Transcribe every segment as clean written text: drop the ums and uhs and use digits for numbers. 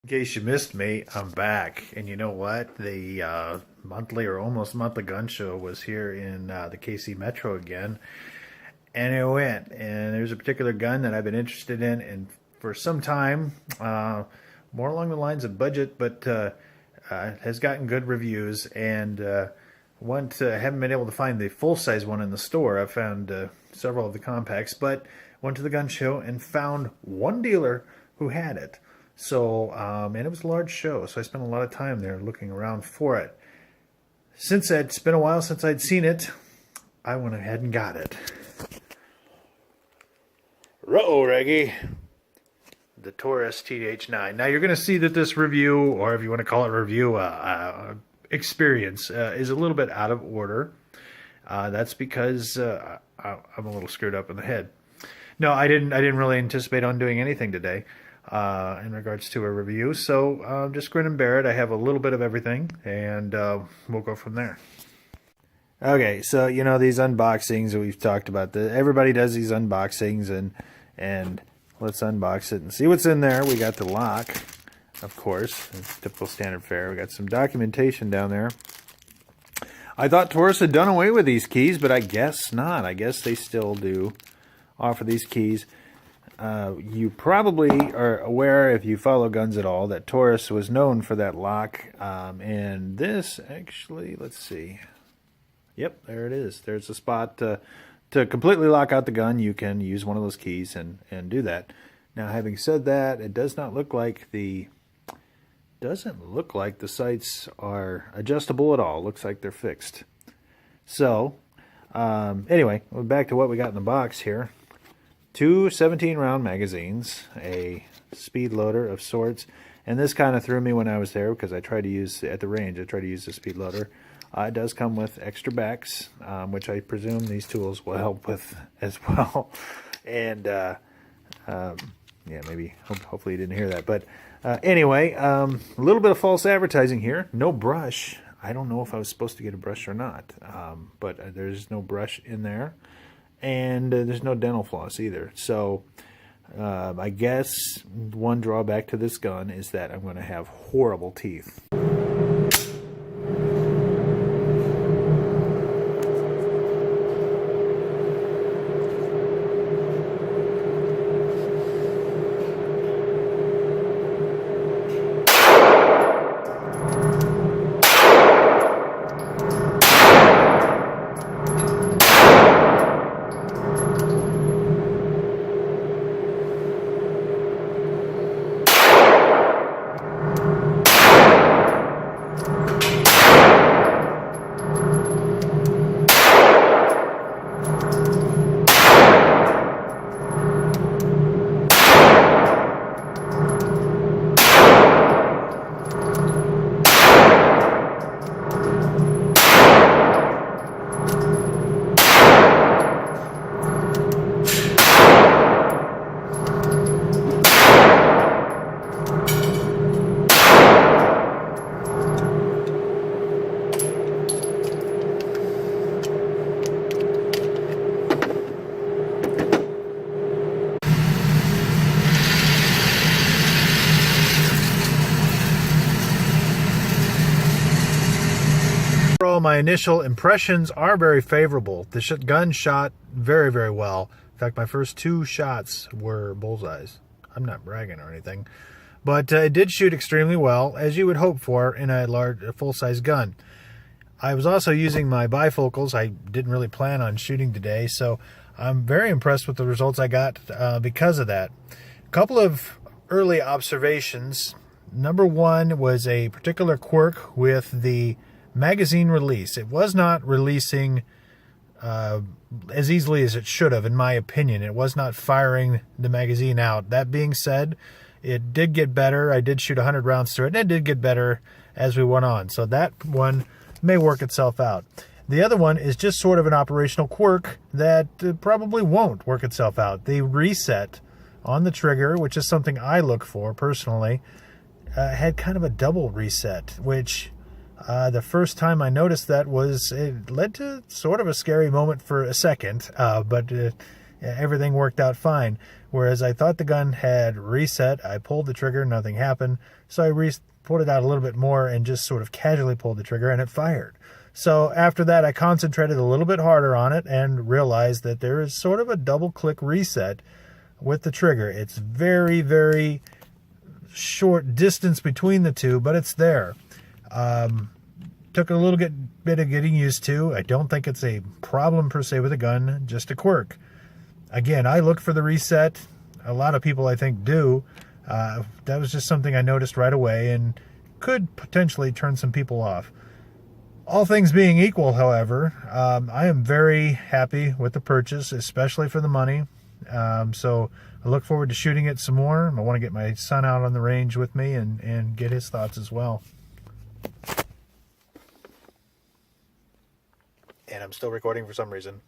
In case you missed me, I'm back. And you know what? The monthly or almost monthly gun show was here in the KC Metro again. And I went. And there's a particular gun that I've been interested in and for some time, more along the lines of budget, but has gotten good reviews. And haven't been able to find the full-size one in the store. I've found several of the compacts, but went to the gun show and found one dealer who had it. So, and it was a large show, so I spent a lot of time there looking around for it. Since it's been a while since I'd seen it, I went ahead and got it. Ruh-oh, Reggie. The Taurus TH9. Now, you're going to see that this review, or if you want to call it review, experience, is a little bit out of order. That's because I'm a little screwed up in the head. No, I didn't really anticipate on doing anything today. In regards to a review, so just grin and bear it. I have a little bit of everything, and we'll go from there. Okay, so you know these unboxings that we've talked about. Everybody does these unboxings, and let's unbox it and see what's in there. We got the lock, of course, typical standard fare. We got some documentation down there. I thought Taurus had done away with these keys, but I guess not. I guess they still do offer these keys. You probably are aware, if you follow guns at all, that Taurus was known for that lock. And this actually, let's see. Yep, there it is. There's a spot to completely lock out the gun. You can use one of those keys and do that. Now, having said that, it does not look like the sights are adjustable at all. It looks like they're fixed. So, anyway, we're back to what we got in the box here. 2 17-round magazines, a speed loader of sorts, and this kind of threw me when I was there because I tried to use, at the range, I tried to use the speed loader. It does come with extra backs, which I presume these tools will help with as well. And, yeah, maybe, hopefully you didn't hear that. But anyway, a little bit of false advertising here. No brush. I don't know if I was supposed to get a brush or not, but there's no brush in there. And there's no dental floss either. So I guess one drawback to this gun is that I'm going to have horrible teeth. My initial impressions are very favorable. The gun shot very, very well. In fact, my first 2 shots were bullseyes. I'm not bragging or anything, but it did shoot extremely well, as you would hope for in a full-size gun. I was also using my bifocals. I didn't really plan on shooting today, so I'm very impressed with the results I got because of that. A couple of early observations. Number 1 was a particular quirk with the magazine release. It was not releasing as easily as it should have, in my opinion. It was not firing the magazine out. That being said, it did get better. I did shoot 100 rounds through it, and it did get better as we went on. So that one may work itself out. The other one is just sort of an operational quirk that probably won't work itself out. The reset on the trigger, which is something I look for personally, had kind of a double reset, which the first time I noticed that it led to sort of a scary moment for a second, but everything worked out fine. Whereas I thought the gun had reset. I pulled the trigger, nothing happened. So I pulled it out a little bit more and just sort of casually pulled the trigger, and it fired. So after that, I concentrated a little bit harder on it and realized that there is sort of a double-click reset with the trigger. It's very, very short distance between the two, but it's there. Took a little bit of getting used to. I don't think it's a problem per se with the gun, just a quirk. Again, I look for the reset. A lot of people, I think, do. That was just something I noticed right away and could potentially turn some people off. All things being equal, however, I am very happy with the purchase, especially for the money. So I look forward to shooting it some more. I want to get my son out on the range with me and get his thoughts as well. And I'm still recording for some reason.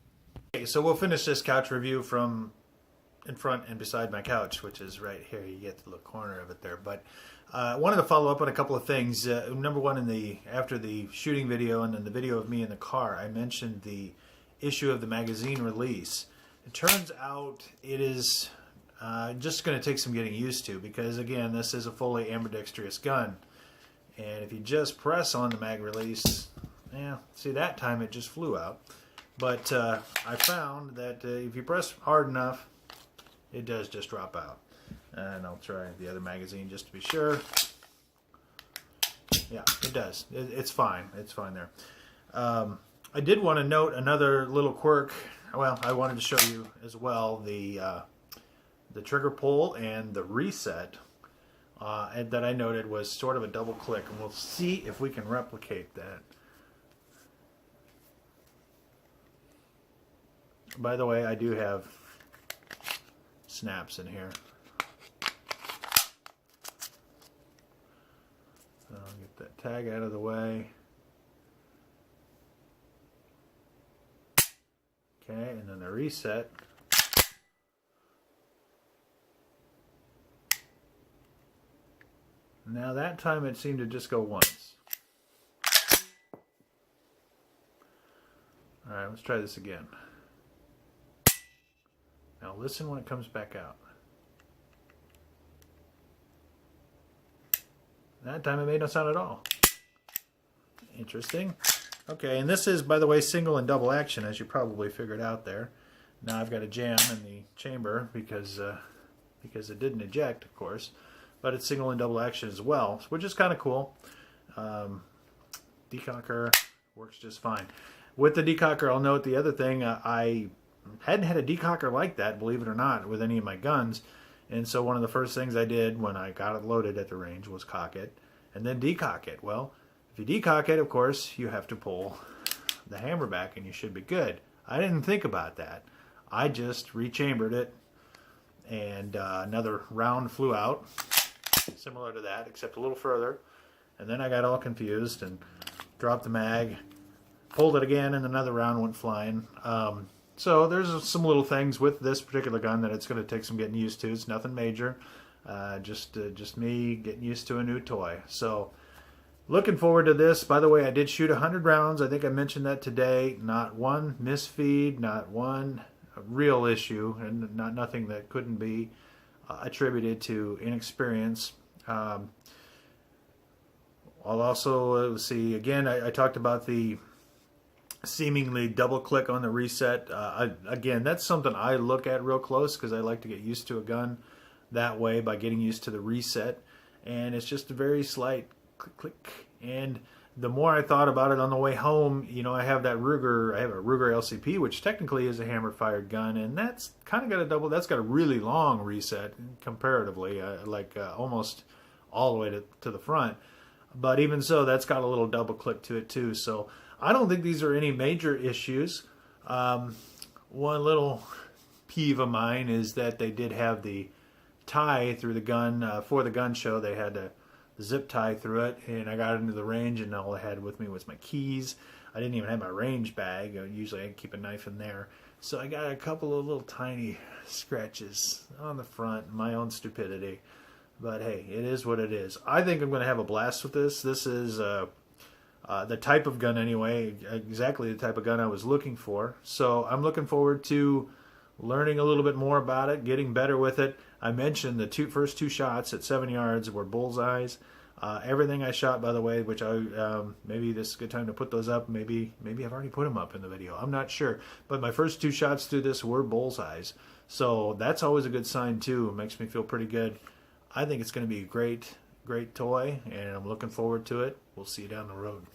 Okay, so we'll finish this couch review from in front and beside my couch, which is right here. You get the little corner of it there. But I wanted to follow up on a couple of things. Number one, after the shooting video and then the video of me in the car, I mentioned the issue of the magazine release. It turns out it is just going to take some getting used to because, again, this is a fully ambidextrous gun. And if you just press on the mag release, yeah, see, that time it just flew out. But I found that if you press hard enough, it does just drop out. And I'll try the other magazine just to be sure. Yeah, it does. It's fine. It's fine there. I did want to note another little quirk. Well, I wanted to show you as well the trigger pull and the reset and that I noted was sort of a double click. And we'll see if we can replicate that. By the way, I do have snaps in here. So I'll get that tag out of the way. Okay, and then the reset. Now that time it seemed to just go once. Alright, let's try this again. Now listen when it comes back out. That time it made no sound at all. Interesting. Okay, and this is, by the way, single and double action, as you probably figured out there. Now I've got a jam in the chamber because it didn't eject, of course, but it's single and double action as well, which is kind of cool. Decocker works just fine. With the decocker, I'll note the other thing, I hadn't had a decocker like that, believe it or not, with any of my guns. And so one of the first things I did when I got it loaded at the range was cock it and then decock it. Well, if you decock it, of course, you have to pull the hammer back and you should be good. I didn't think about that. I just rechambered it and another round flew out, similar to that, except a little further. And then I got all confused and dropped the mag, pulled it again, and another round went flying. So there's some little things with this particular gun that it's going to take some getting used to. It's nothing major, just me getting used to a new toy. So looking forward to this. By the way, I did shoot 100 rounds. I think I mentioned that today. Not one misfeed, not one real issue, and nothing that couldn't be attributed to inexperience. I'll also see, again, I talked about the seemingly double click on the reset. Again, that's something I look at real close because I like to get used to a gun that way by getting used to the reset. And it's just a very slight click, click. And the more I thought about it on the way home, you know, I have a Ruger LCP, which technically is a hammer-fired gun, and that's kind of that's got a really long reset comparatively, almost all the way to the front. But even so, that's got a little double click to it too. So I don't think these are any major issues. One little peeve of mine is that they did have the tie through the gun. For the gun show, they had a zip tie through it, and I got into the range, and all I had with me was my keys. I didn't even have my range bag. Usually I keep a knife in there. So I got a couple of little tiny scratches on the front, my own stupidity. But hey, it is what it is. I think I'm going to have a blast with this. This is the type of gun anyway, exactly the type of gun I was looking for. So I'm looking forward to learning a little bit more about it, getting better with it. I mentioned the first two shots at 7 yards were bullseyes. Everything I shot, by the way, which maybe this is a good time to put those up. Maybe I've already put them up in the video. I'm not sure. But my first two shots through this were bullseyes. So that's always a good sign too. It makes me feel pretty good. I think it's going to be a great toy, and I'm looking forward to it. We'll see you down the road.